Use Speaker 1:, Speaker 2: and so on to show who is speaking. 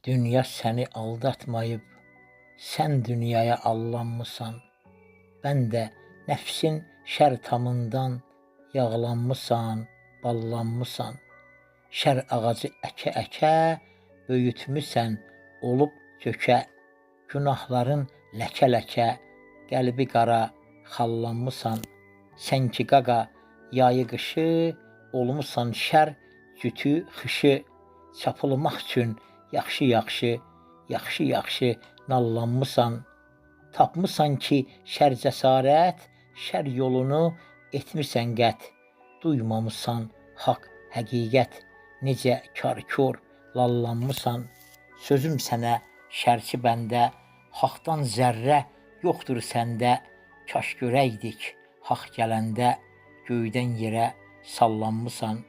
Speaker 1: Dünya səni aldatmayıb, sən dünyaya allanmısan. Bən də nəfsin şər tamından yağlanmısan, ballanmısan. Şər ağacı əkə-əkə böyütmüsən, olub kökə. Günahların ləkə-ləkə, qəlbi qara xallanmısan. Sən ki qaqa, yayı qışı, olmusan şər cütü xışı. Çapılmaq üçün yaxşı-yaxşı nallanmısan. Tapmısan ki şər cəsarət, şər yolunu etmisən qət. Duymamısan haqq, həqiqət, necə kar-kor lallanmısan. Sözüm sənə şərçi bəndə, haqdan zərrə yoxdur səndə. Kaş görəydik haqq gələndə, göydən yerə sallanmısan.